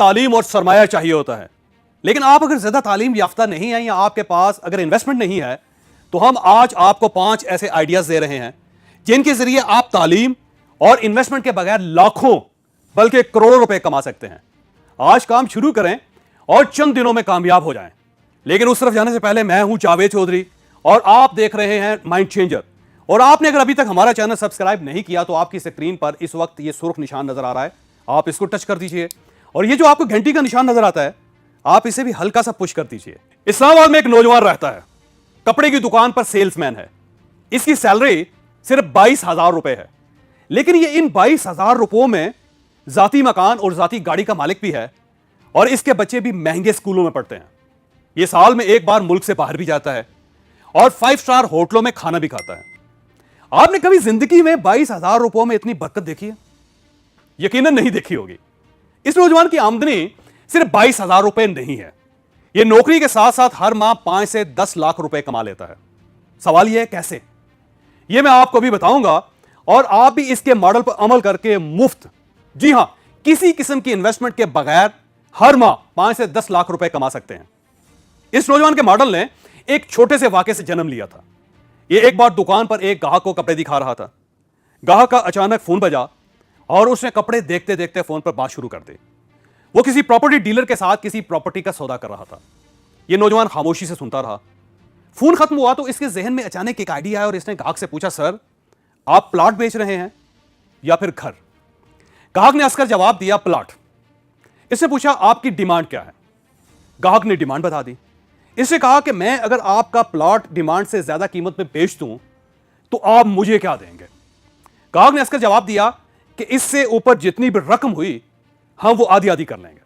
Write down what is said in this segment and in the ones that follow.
तालीम और सरमाया चाहिए होता है। लेकिन आप अगर ज्यादा तालीम याफ्ता नहीं है या आपके पास अगर इन्वेस्टमेंट नहीं है, तो हम आज आपको 5 ऐसे आइडियाज दे रहे हैं जिनके जरिए आप तालीम और इन्वेस्टमेंट के बगैर लाखों बल्कि करोड़ों रुपए कमा सकते हैं। आज काम शुरू करें और चंद दिनों में कामयाब हो जाएं। लेकिन उस तरफ जाने से पहले मैं हूं जावेद चौधरी और आप देख रहे हैं माइंड चेंजर। और आपने अगर अभी तक हमारा चैनल सब्सक्राइब नहीं किया तो आपकी स्क्रीन पर इस वक्त ये सुर्ख निशान नजर आ रहा है, आप इसको टच कर दीजिए। और ये जो आपको घंटी का निशान नजर आता है, आप इसे भी हल्का सा पुश कर दीजिए। इस्लामाबाद में एक नौजवान रहता है, कपड़े की दुकान पर सेल्समैन है। इसकी सैलरी सिर्फ 22,000 रुपए है। लेकिन ये इन 22,000 रुपयों में जाती मकान और जाती गाड़ी का मालिक भी है और इसके बच्चे भी महंगे स्कूलों में पढ़ते हैं। ये साल में एक बार मुल्क से बाहर भी जाता है और 5 स्टार होटलों में खाना भी खाता है। आपने कभी जिंदगी में 22,000 रुपयों में इतनी बरकत देखी है? यकीनन नहीं देखी होगी। इस नौजवान की आमदनी सिर्फ 22,000 रुपए नहीं है। यह नौकरी के साथ साथ हर माह 5 से 10 लाख रुपए कमा लेता है। सवाल यह है कैसे? यह मैं आपको भी बताऊंगा और आप भी इसके मॉडल पर अमल करके मुफ्त, जी हां, किसी किस्म की इन्वेस्टमेंट के बगैर हर माह 5 से 10 लाख रुपए कमा सकते हैं। इस नौजवान के मॉडल ने एक छोटे से वाकये से जन्म लिया था। यह एक बार दुकान पर एक ग्राहक को कपड़े दिखा रहा था। ग्राहक का अचानक फोन बजा और उसने कपड़े देखते देखते फोन पर बात शुरू कर दी। वो किसी प्रॉपर्टी डीलर के साथ किसी प्रॉपर्टी का सौदा कर रहा था। यह नौजवान खामोशी से सुनता रहा। फोन खत्म हुआ तो इसके जहन में अचानक एक आइडिया आया और इसने ग्राहक से पूछा, सर, आप प्लॉट बेच रहे हैं या फिर घर? ग्राहक ने हंसकर जवाब दिया, प्लॉट। इसने पूछा, आपकी डिमांड क्या है? ग्राहक ने डिमांड बता दी। इसने कहा कि मैं अगर आपका प्लॉट डिमांड से ज्यादा कीमत में बेच दूं तो आप मुझे क्या देंगे? ग्राहक ने हंसकर जवाब दिया कि इससे ऊपर जितनी भी रकम हुई हम वो आधी आधी कर लेंगे।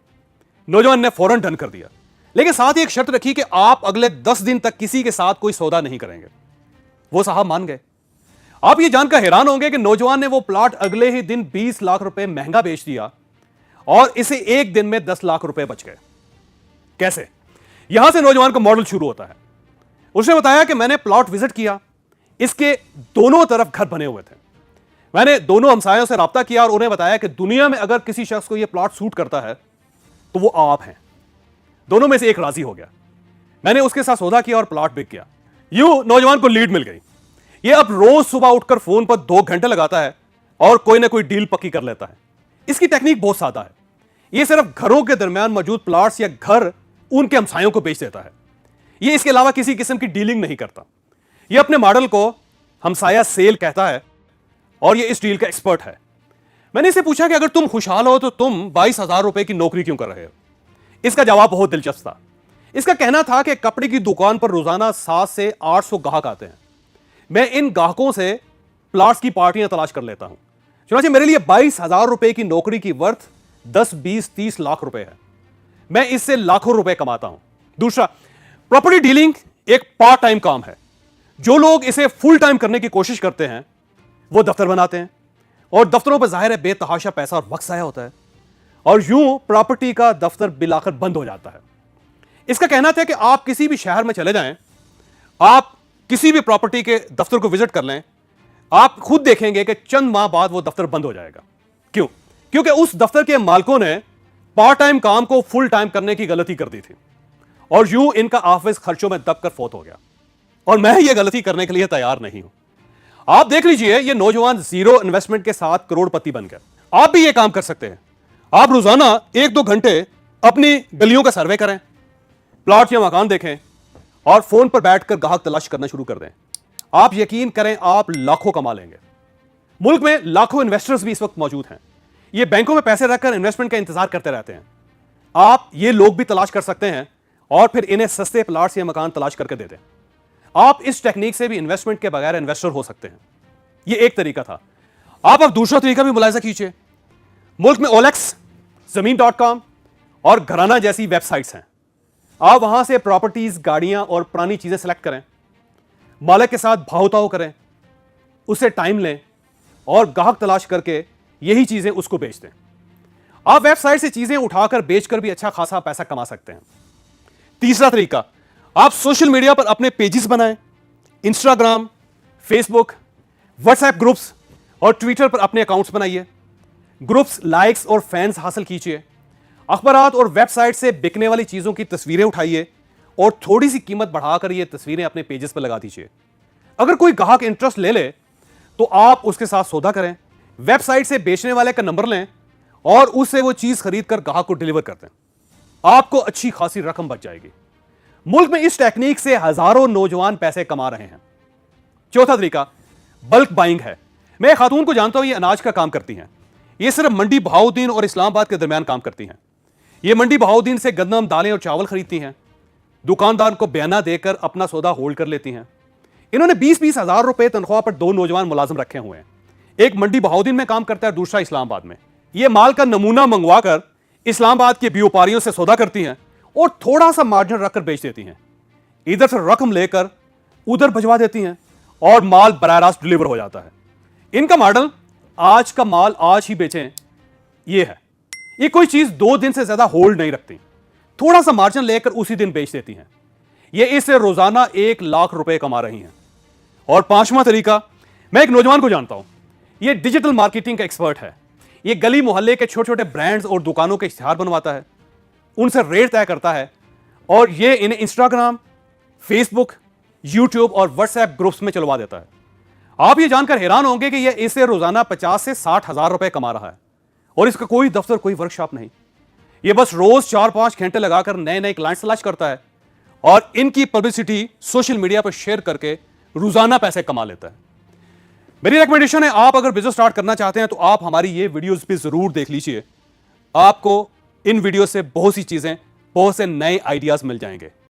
नौजवान ने फौरन डन कर दिया, लेकिन साथ ही एक शर्त रखी कि आप अगले 10 दिन तक किसी के साथ कोई सौदा नहीं करेंगे। वो साहब मान गए। आप ये जानकर हैरान होंगे कि नौजवान ने वो प्लॉट अगले ही दिन 20 लाख रुपए महंगा बेच दिया और इसे एक दिन में 10 लाख रुपए बच गए। कैसे? यहां से नौजवान का मॉडल शुरू होता है। उसने बताया कि मैंने प्लॉट विजिट किया, इसके दोनों तरफ घर बने हुए थे। मैंने दोनों हमसायों से राब्ता किया और उन्हें बताया कि दुनिया में अगर किसी शख्स को यह प्लॉट सूट करता है तो वो आप हैं। दोनों में से एक राजी हो गया। मैंने उसके साथ सौदा किया और प्लॉट बिक गया। यूं नौजवान को लीड मिल गई। यह अब रोज सुबह उठकर फोन पर 2 घंटे लगाता है और कोई ना कोई डील पक्की कर लेता है। इसकी टेक्निक बहुत सादा है। यह सिर्फ घरों के दरमियान मौजूद प्लॉट्स या घर उनके हमसायों को बेच देता है। यह इसके अलावा किसी किस्म की डीलिंग नहीं करता। यह अपने मॉडल को हमसाया सेल कहता है और यह इस डील का एक्सपर्ट है। मैंने इसे पूछा कि अगर तुम खुशहाल हो तो तुम 22,000 रुपए की नौकरी क्यों कर रहे हो? इसका जवाब बहुत दिलचस्प था। इसका कहना था कि कपड़े की दुकान पर रोजाना 700 से 800 ग्राहक आते हैं। मैं इन ग्राहकों से प्लॉट्स की पार्टियां तलाश कर लेता हूं। चुनाचे मेरे लिए 22,000 रुपए की नौकरी की वर्थ 10, 20, 30 लाख रुपए है। मैं इससे लाखों रुपए कमाता हूं। दूसरा, प्रॉपर्टी डीलिंग एक पार्ट टाइम काम है। जो लोग इसे फुल टाइम करने की कोशिश करते हैं वो दफ्तर बनाते हैं और दफ्तरों पर जाहिर है बेतहाशा पैसा और वक्त जाया होता है और यूं प्रॉपर्टी का दफ्तर बिल आकर बंद हो जाता है। इसका कहना था कि आप किसी भी शहर में चले जाएं, आप किसी भी प्रॉपर्टी के दफ्तर को विजिट कर लें, आप खुद देखेंगे कि चंद माह बाद वो दफ्तर बंद हो जाएगा। क्यों? क्योंकि उस दफ्तर के मालिकों ने पार्ट टाइम काम को फुल टाइम करने की गलती कर दी थी और यूं इनका ऑफिस खर्चों में दबकर फौत हो गया। और मैं ये गलती करने के लिए तैयार नहीं हूं। आप देख लीजिए, ये नौजवान जीरो इन्वेस्टमेंट के साथ करोड़पति बन गए। आप भी ये काम कर सकते हैं। आप रोजाना 1-2 घंटे अपनी गलियों का सर्वे करें, प्लॉट या मकान देखें और फोन पर बैठकर ग्राहक तलाश करना शुरू कर दें। आप यकीन करें, आप लाखों कमा लेंगे। मुल्क में लाखों इन्वेस्टर्स भी इस वक्त मौजूद हैं। ये बैंकों में पैसे रखकर इन्वेस्टमेंट का इंतजार करते रहते हैं। आप ये लोग भी तलाश कर सकते हैं और फिर इन्हें सस्ते प्लॉट्स या मकान तलाश करके दे दें। आप इस टेक्निक से भी इन्वेस्टमेंट के बगैर इन्वेस्टर हो सकते हैं। यह एक तरीका था। आप अब दूसरा तरीका भी मुलाहिजा कीजिए। मुल्क में OLX, Zameen.com और घराना जैसी वेबसाइट्स हैं। आप वहां से प्रॉपर्टीज, गाड़ियां और पुरानी चीजें सेलेक्ट करें, मालिक के साथ भाव-ताव करें, उससे टाइम लें और ग्राहक तलाश करके यही चीजें उसको बेच दें। आप वेबसाइट से चीजें उठाकर बेचकर भी अच्छा खासा पैसा कमा सकते हैं। तीसरा तरीका, आप सोशल मीडिया पर अपने पेजेस बनाएं, इंस्टाग्राम, फेसबुक, व्हाट्सएप ग्रुप्स और ट्विटर पर अपने अकाउंट्स बनाइए। ग्रुप्स, लाइक्स और फैंस हासिल कीजिए। अखबारात और वेबसाइट से बिकने वाली चीजों की तस्वीरें उठाइए और थोड़ी सी कीमत बढ़ाकर ये तस्वीरें अपने पेजेस पर लगा दीजिए। अगर कोई ग्राहक इंटरेस्ट ले ले तो आप उसके साथ सौदा करें, वेबसाइट से बेचने वाले का नंबर लें और उससे वो चीज खरीद कर ग्राहक को डिलीवर कर दें। आपको अच्छी खासी रकम बच जाएगी। मुल्क में इस टेक्निक से हजारों नौजवान पैसे कमा रहे हैं। चौथा तरीका बल्क बाइंग है। मैं एक खातून को जानता हूं, ये अनाज का काम करती हैं। ये सिर्फ मंडी बहाउद्दीन और इस्लामाबाद के दरमियान काम करती हैं। ये मंडी बहाउद्दीन से गंदम, दालें और चावल खरीदती हैं, दुकानदार को बयाना देकर अपना सौदा होल्ड कर लेती हैं। इन्होंने 20-20 हजार रुपए तनख्वाह पर 2 नौजवान मुलाजिम रखे हुए हैं। एक मंडी बहाउद्दीन में काम करता है, दूसरा इस्लामाबाद में। ये माल का नमूना मंगवाकर इस्लामाबाद के व्यापारियों से सौदा करती हैं और थोड़ा सा मार्जिन रखकर बेच देती हैं। इधर से रकम लेकर उधर भिजवा देती हैं और माल बराह रास्त डिलीवर हो जाता है। इनका मॉडल आज का माल आज ही बेचें ये है। ये कोई चीज 2 दिन से ज्यादा होल्ड नहीं रखती, थोड़ा सा मार्जिन लेकर उसी दिन बेच देती हैं। ये इससे रोजाना 1 लाख रुपए कमा रही हैं। और 5वां तरीका, मैं एक नौजवान को जानता हूं, ये डिजिटल मार्केटिंग का एक्सपर्ट है। ये गली मोहल्ले के छोटे छोटे ब्रांड्स और दुकानों के इश्तिहार बनवाता है, उनसे रेट तय करता है और ये इन्हें इंस्टाग्राम, फेसबुक, यूट्यूब और व्हाट्सएप ग्रुप्स में चलवा देता है। आप ये जानकर हैरान होंगे कि यह इससे रोजाना 50 से 60 हजार रुपए कमा रहा है और इसका कोई दफ्तर, कोई वर्कशॉप नहीं। ये बस रोज 4-5 घंटे लगाकर नए नए क्लाइंट तलाश करता है और इनकी पब्लिसिटी सोशल मीडिया पर शेयर करके रोजाना पैसे कमा लेता है। मेरी रिकमेंडेशन है, आप अगर बिजनेस स्टार्ट करना चाहते हैं तो आप हमारी ये वीडियोस भी जरूर देख लीजिए। आपको इन वीडियो से बहुत सी चीजें, बहुत से नए आइडियाज मिल जाएंगे।